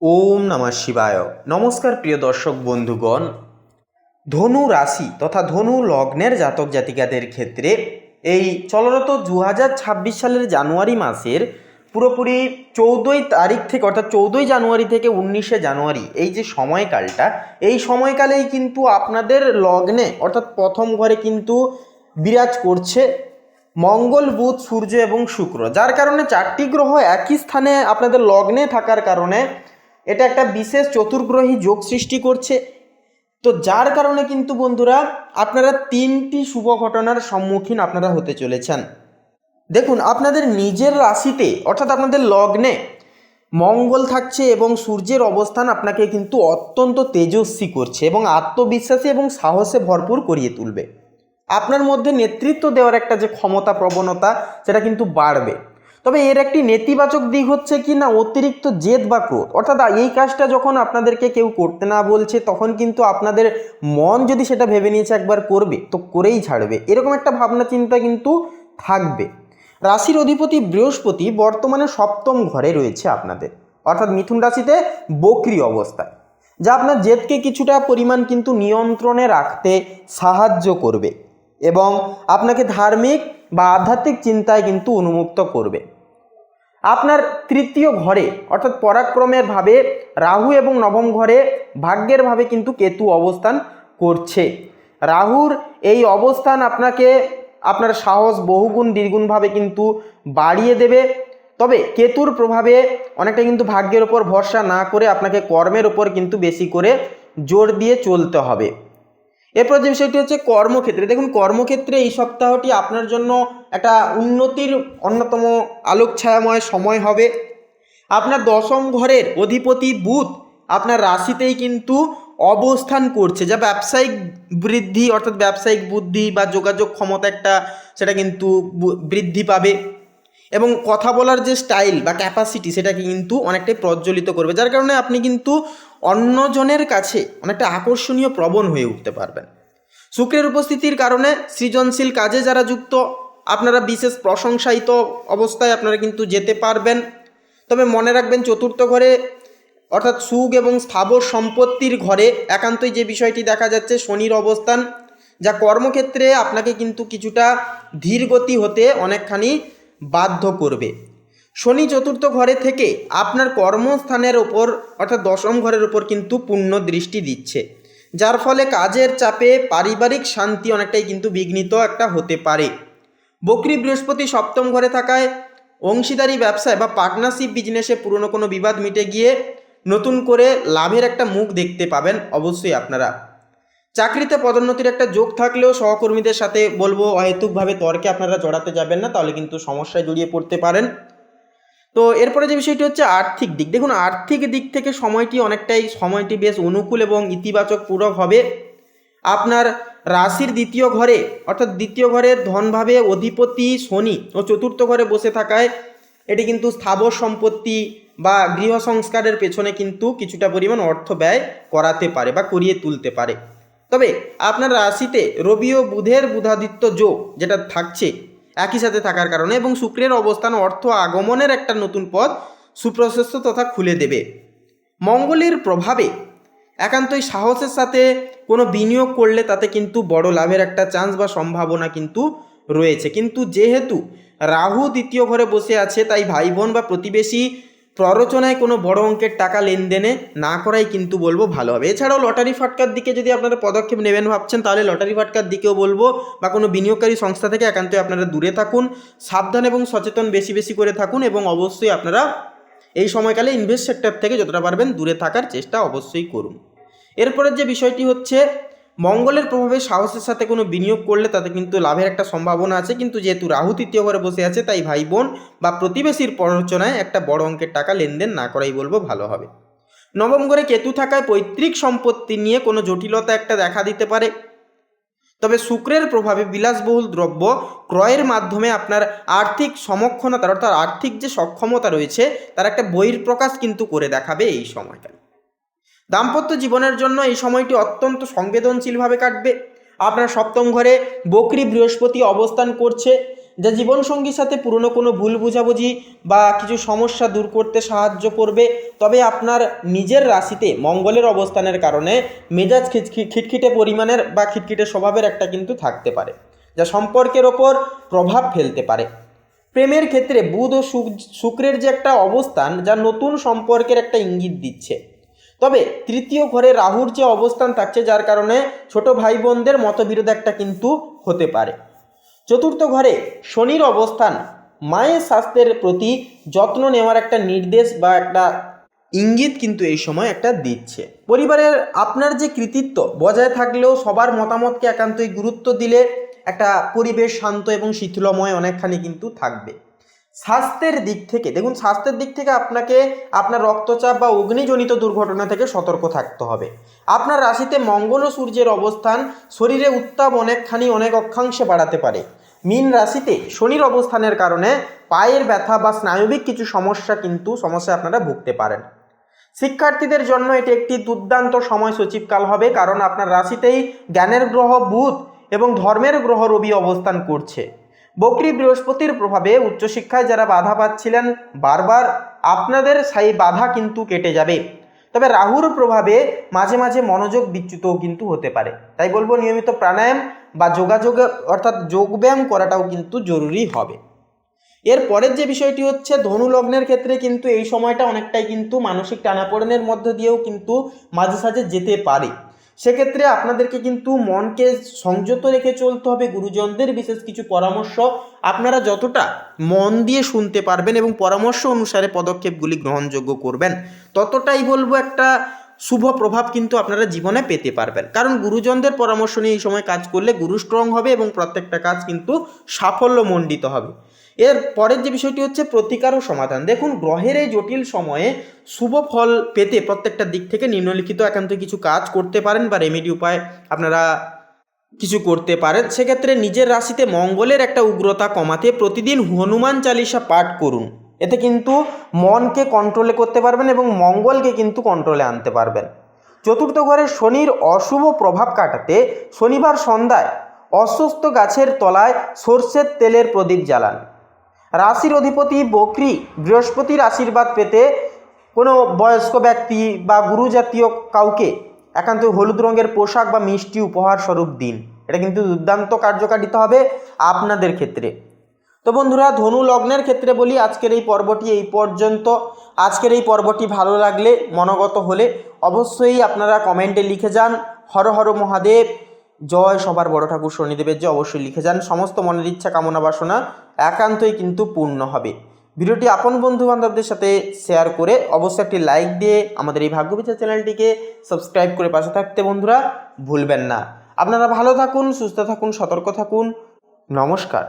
ওম নমঃ শিবায়। নমস্কার প্রিয় দর্শক বন্ধুগণ। ধনু রাশি তথা ধনু লগ্নের জাতক জাতিকাদের ক্ষেত্রে এই চলরত 2026 সালের জানুয়ারি মাসের পুরোপুরি 14 তারিখ থেকে অর্থাৎ 14 জানুয়ারি থেকে 19শে জানুয়ারি এই যে সময়কালটা, এই সময়কালেই কিন্তু আপনাদের লগ্নে অর্থাৎ প্রথম ঘরে কিন্তু বিরাজ করছে মঙ্গল, বুধ, সূর্য এবং শুক্র, যার কারণে চারটি গ্রহ একই স্থানে আপনাদের লগ্নে থাকার কারণে এটা একটা বিশেষ চতুর্গ্রহী যোগ সৃষ্টি করছে। তো যার কারণে কিন্তু বন্ধুরা আপনারা তিনটি শুভ ঘটনার সম্মুখীন আপনারা হতে চলেছেন। দেখুন, আপনাদের নিজের রাশিতে অর্থাৎ আপনাদের লগ্নে মঙ্গল থাকছে এবং সূর্যের অবস্থান আপনাকে কিন্তু অত্যন্ত তেজস্বী করছে এবং আত্মবিশ্বাসী এবং সাহসে ভরপুর করিয়ে তুলবে। আপনার মধ্যে নেতৃত্ব দেওয়ার একটা যে ক্ষমতা প্রবণতা সেটা কিন্তু বাড়বে। তবে এর একটি নেতিবাচক দিক হচ্ছে কি না, অতিরিক্ত জেদ বা ক্রোধ, অর্থাৎ এই কাজটা যখন আপনাদেরকে কেউ করতে না বলছে তখন কিন্তু আপনাদের মন যদি সেটা ভেবে নিয়েছে একবার করবে তো করেই ছাড়বে, এরকম একটা ভাবনা চিন্তা কিন্তু থাকবে। রাশির অধিপতি বৃহস্পতি বর্তমানে সপ্তম ঘরে রয়েছে আপনাদের, অর্থাৎ মিথুন রাশিতে বক্রী অবস্থায়, যা আপনার জেদকে কিছুটা পরিমাণ কিন্তু নিয়ন্ত্রণে রাখতে সাহায্য করবে এবং আপনাকে ধার্মিক বা আধ্যাত্মিক চিন্তায় কিন্তু উন্মুক্ত করবে। আপনার তৃতীয় ঘরে অর্থাৎ পরাক্রমের ভাবে রাহু এবং নবম ঘরে ভাগ্যের ভাবে কিন্তু কেতু অবস্থান করছে। রাহুর এই অবস্থান আপনাকে আপনার সাহস বহুগুণ দ্বিগুণভাবে কিন্তু বাড়িয়ে দেবে। তবে কেতুর প্রভাবে অনেকটা কিন্তু ভাগ্যের ওপর ভরসা না করে আপনাকে কর্মের ওপর কিন্তু বেশি করে জোর দিয়ে চলতে হবে। এরপর যে বিষয়টি হচ্ছে কর্মক্ষেত্রে। দেখুন, কর্মক্ষেত্রে এই সপ্তাহটি আপনার জন্য একটা উন্নতির অন্যতম আলোক ছায়াময় সময় হবে। আপনার দশম ঘরের অধিপতি বুধ আপনার রাশিতেই কিন্তু অবস্থান করছে, যা ব্যবসায়িক বৃদ্ধি অর্থাৎ ব্যবসায়িক বুদ্ধি বা যোগাযোগ ক্ষমতা একটা সেটা কিন্তু বৃদ্ধি পাবে এবং কথা বলার যে স্টাইল বা ক্যাপাসিটি সেটাকে কিন্তু অনেকটাই প্রজ্বলিত করবে, যার কারণে আপনি কিন্তু অন্যজনের কাছে অনেকটা আকর্ষণীয় প্রবণ হয়ে উঠতে পারবেন। শুক্রের উপস্থিতির কারণে সৃজনশীল কাজে যারা যুক্ত আপনারা বিশেষ প্রশংসায়িত অবস্থায় আপনারা কিন্তু যেতে পারবেন। তবে মনে রাখবেন, চতুর্থ ঘরে অর্থাৎ সুখ এবং স্থাবর সম্পত্তির ঘরে একান্তই যে বিষয়টি দেখা যাচ্ছে শনির অবস্থান, যা কর্মক্ষেত্রে আপনাকে কিন্তু কিছুটা ধীরগতি হতে অনেকখানি বাধ্য করবে। শনি চতুর্থ ঘরে থেকে আপনার কর্মস্থানের ওপর অর্থাৎ দশম ঘরের ওপর কিন্তু পূর্ণ দৃষ্টি দিচ্ছে, যার ফলে কাজের চাপে পারিবারিক শান্তি অনেকটাই কিন্তু বিঘ্নিত একটা হতে পারে। বক্রী বৃহস্পতি সপ্তম ঘরে থাকায় অংশীদারি ব্যবসায় বা পার্টনারশিপ বিজনেসে পুরনো কোনো বিবাদ মিটে গিয়ে নতুন করে লাভের একটা মুখ দেখতে পাবেন অবশ্যই আপনারা। চাকরিতে পদোন্নতির একটা যোগ থাকলেও সহকর্মীদের সাথে বলবো অহেতুকভাবে তর্কে আপনারা জড়াতে যাবেন না, তাহলে কিন্তু সমস্যায় জড়িয়ে পড়তে পারেন। তো এরপরে যে বিষয়টি হচ্ছে আর্থিক দিক। দেখুন, আর্থিক দিক থেকে সময়টি বেশ অনুকূল এবং ইতিবাচক পূরক হবে। আপনার রাশির দ্বিতীয় ঘরে অর্থাৎ দ্বিতীয় ঘরের ধনভাবে অধিপতি শনি ও চতুর্থ ঘরে বসে থাকায় এটি কিন্তু স্থাবর সম্পত্তি বা গৃহ সংস্কারের পেছনে কিন্তু কিছুটা পরিমাণ অর্থ ব্যয় করাতে পারে বা করিয়ে তুলতে পারে। তবে আপনার রাশিতে রবি ও বুধের বুধাদিত্য যোগ যেটা থাকছে একই সাথে থাকার কারণে এবং শুক্রের অবস্থান অর্থ আগমনের একটা নতুন পথ সুপ্রশস্ত তথা খুলে দেবে। মঙ্গলের প্রভাবে একান্তই সাহসের সাথে কোনো বিনিয়োগ করলে তাতে কিন্তু বড় লাভের একটা চান্স বা সম্ভাবনা কিন্তু রয়েছে। কিন্তু যেহেতু রাহু দ্বিতীয় ঘরে বসে আছে, তাই ভাই বোন বা প্রতিবেশী প্ররোচনায় কোনো বড় অঙ্কের টাকা লেনদেনে না করাই কিন্তু বলবো ভালো হবে। এছাড়াও লটারি ফাটকার দিকে যদি আপনারা পদক্ষেপ নেবেন ভাবছেন, তাহলে লটারি ফাটকার দিকেও বলবো বা কোনো বিনিয়োগকারী সংস্থা থেকে একান্তই আপনারা দূরে থাকুন, সাবধান এবং সচেতন বেশি বেশি করে থাকুন এবং অবশ্যই আপনারা এই সময়কালে ইনভেস্ট সেক্টর থেকে যতটা পারবেন দূরে থাকার চেষ্টা অবশ্যই করুন। এরপরের যে বিষয়টি হচ্ছে মঙ্গলের প্রভাবে সাহসের সাথে কোনো বিনিয়োগ করলে তাতে কিন্তু লাভের একটা সম্ভাবনা আছে, কিন্তু যেহেতু রাহু তৃতীয় ঘরে বসে আছে তাই ভাই বোন বা প্রতিবেশীর প্ররোচনায় একটা বড় অঙ্কের টাকা লেনদেন না করাই বলবো ভালো হবে। নবম ঘরে কেতু থাকায় পৈতৃক সম্পত্তি নিয়ে কোনো জটিলতা একটা দেখা দিতে পারে। তবে শুক্রের প্রভাবে বিলাসবহুল দ্রব্য ক্রয়ের মাধ্যমে আপনার আর্থিক সমক্ষণতা অর্থাৎ আর্থিক যে সক্ষমতা রয়েছে তার একটা বহিঃপ্রকাশ কিন্তু করে দেখাবে এই সময়কাল। দাম্পত্য জীবনের জন্য এই সময়টি অত্যন্ত সংবেদনশীলভাবে কাটবে। আপনার সপ্তম ঘরে বক্রী বৃহস্পতি অবস্থান করছে, যা জীবনসঙ্গীর সাথে পুরনো কোনো ভুল বোঝাবুঝি বা কিছু সমস্যা দূর করতে সাহায্য করবে। তবে আপনার নিজের রাশিতে মঙ্গলের অবস্থানের কারণে মেজাজ খিটখিটে পরিমাণের বা খিটখিটে স্বভাবের একটা কিন্তু থাকতে পারে, যা সম্পর্কের ওপর প্রভাব ফেলতে পারে। প্রেমের ক্ষেত্রে বুধ ও শুক্রের যে একটা অবস্থান, যা নতুন সম্পর্কের একটা ইঙ্গিত দিচ্ছে। তবে তৃতীয় ঘরে রাহুর যে অবস্থান থাকছে, যার কারণে ছোট ভাই বোনদের মতবিরোধ একটা কিন্তু হতে পারে। চতুর্থ ঘরে শনির অবস্থান মায়ের স্বাস্থ্যের প্রতি যত্ন নেওয়ার একটা নির্দেশ বা একটা ইঙ্গিত কিন্তু এই সময় একটা দিচ্ছে। পরিবারের আপনার যে কৃতিত্ব বজায় থাকলেও সবার মতামতকে একান্তই গুরুত্ব দিলে একটা পরিবেশ শান্ত এবং শিথিলময় অনেকখানি কিন্তু থাকবে। স্বাস্থ্যের দিক থেকে দেখুন, স্বাস্থ্যের দিক থেকে আপনাকে আপনার রক্তচাপ বা অগ্নিজনিত দুর্ঘটনা থেকে সতর্ক থাকতে হবে। আপনার রাশিতে মঙ্গল ও সূর্যের অবস্থান শরীরে উত্তাপ অনেক অক্ষাংশে বাড়াতে পারে। মীন রাশিতে শনির অবস্থানের কারণে পায়ের ব্যথা বা স্নায়বিক কিছু সমস্যা আপনারা ভুগতে পারেন। শিক্ষার্থীদের জন্য এটি একটি দুর্দান্ত সময় সচিবকাল হবে, কারণ আপনার রাশিতেই জ্ঞানের গ্রহ বুধ এবং ধর্মের গ্রহ রবি অবস্থান করছে। বক্রী বৃহস্পতির প্রভাবে উচ্চশিক্ষায় যারা বাধা পাচ্ছিলেন বারবার, আপনাদের সেই বাধা কিন্তু কেটে যাবে। তবে রাহুর প্রভাবে মাঝে মাঝে মনোযোগ বিচ্যুতও কিন্তু হতে পারে। তাই বলবো নিয়মিত প্রাণায়াম বা যোগব্যায়াম করাটাও কিন্তু জরুরি হবে। এর পরের যে বিষয়টি হচ্ছে ধনু লগ্নের ক্ষেত্রে কিন্তু এই সময়টা অনেকটাই কিন্তু মানসিক টানাপোড়েনের মধ্য দিয়েও কিন্তু মাঝে সাঝে যেতে পারে। সেক্ষেত্রে আপনাদেরকে কিন্তু মনকে সংযত রেখে চলতে হবে। গুরুজনদের বিশেষ কিছু পরামর্শ আপনারা যতটা মন দিয়ে শুনতে পারবেন এবং পরামর্শ অনুসারে পদক্ষেপগুলি গ্রহণযোগ্য করবেন, ততটাই বলবো একটা শুভ প্রভাব কিন্তু আপনারা জীবনে পেতে পারবেন। কারণ গুরুজনদের পরামর্শ নিয়ে এই সময় কাজ করলে গুরু স্ট্রং হবে এবং প্রত্যেকটা কাজ কিন্তু সাফল্যমণ্ডিত হবে। এর পরের যে বিষয়টি হচ্ছে প্রতিকার ও সমাধান। দেখুন, গ্রহের এই জটিল সময়ে শুভ ফল পেতে প্রত্যেকটা দিক থেকে নিম্নলিখিত একান্ত কিছু কাজ করতে পারেন বা রেমেডি উপায় আপনারা কিছু করতে পারেন। সেক্ষেত্রে নিজের রাশিতে মঙ্গলের একটা উগ্রতা কমাতে প্রতিদিন হনুমান চালিসা পাঠ করুন। এতে কিন্তু মনকে কন্ট্রোলে করতে পারবেন এবং মঙ্গলকে কিন্তু কন্ট্রোলে আনতে পারবেন। চতুর্থ ঘরে শনির অশুভ প্রভাব কাটাতে শনিবার সন্ধ্যায় অশ্বত্থ গাছের তলায় সর্ষের তেলের প্রদীপ জ্বালান। রাশির অধিপতি বক্রী বৃহস্পতির আশীর্বাদ পেতে কোনো বয়স্ক ব্যক্তি বা গুরু জাতীয় কাউকে একান্ত হলুদ রঙের পোশাক বা মিষ্টি উপহার স্বরূপ দিন। এটা কিন্তু দুর্দান্ত কার্যকারিতা হবে আপনাদের ক্ষেত্রে। তো বন্ধুরা, ধনু লগ্নের ক্ষেত্রে বলি আজকের এই পর্বটি এই পর্যন্ত। আজকের এই পর্বটি ভালো লাগলে, মনোগত হলে অবশ্যই আপনারা কমেন্টে লিখে যান হর হর মহাদেব, জয় সবার বড় ঠাকুর শনিদেবের জয় অবশ্যই লিখে যান। সমস্ত মনের ইচ্ছা কামনা বাসনা একান্তই কিন্তু পূর্ণ হবে। ভিডিওটি আপন বন্ধু বান্ধবদের সাথে শেয়ার করে অবশ্যই একটি লাইক দিয়ে আমাদের এই ভাগ্যবিচার চ্যানেলটিকে সাবস্ক্রাইব করে পাশে থাকতে বন্ধুরা ভুলবেন না। আপনারা ভালো থাকুন, সুস্থ থাকুন, সতর্ক থাকুন। নমস্কার।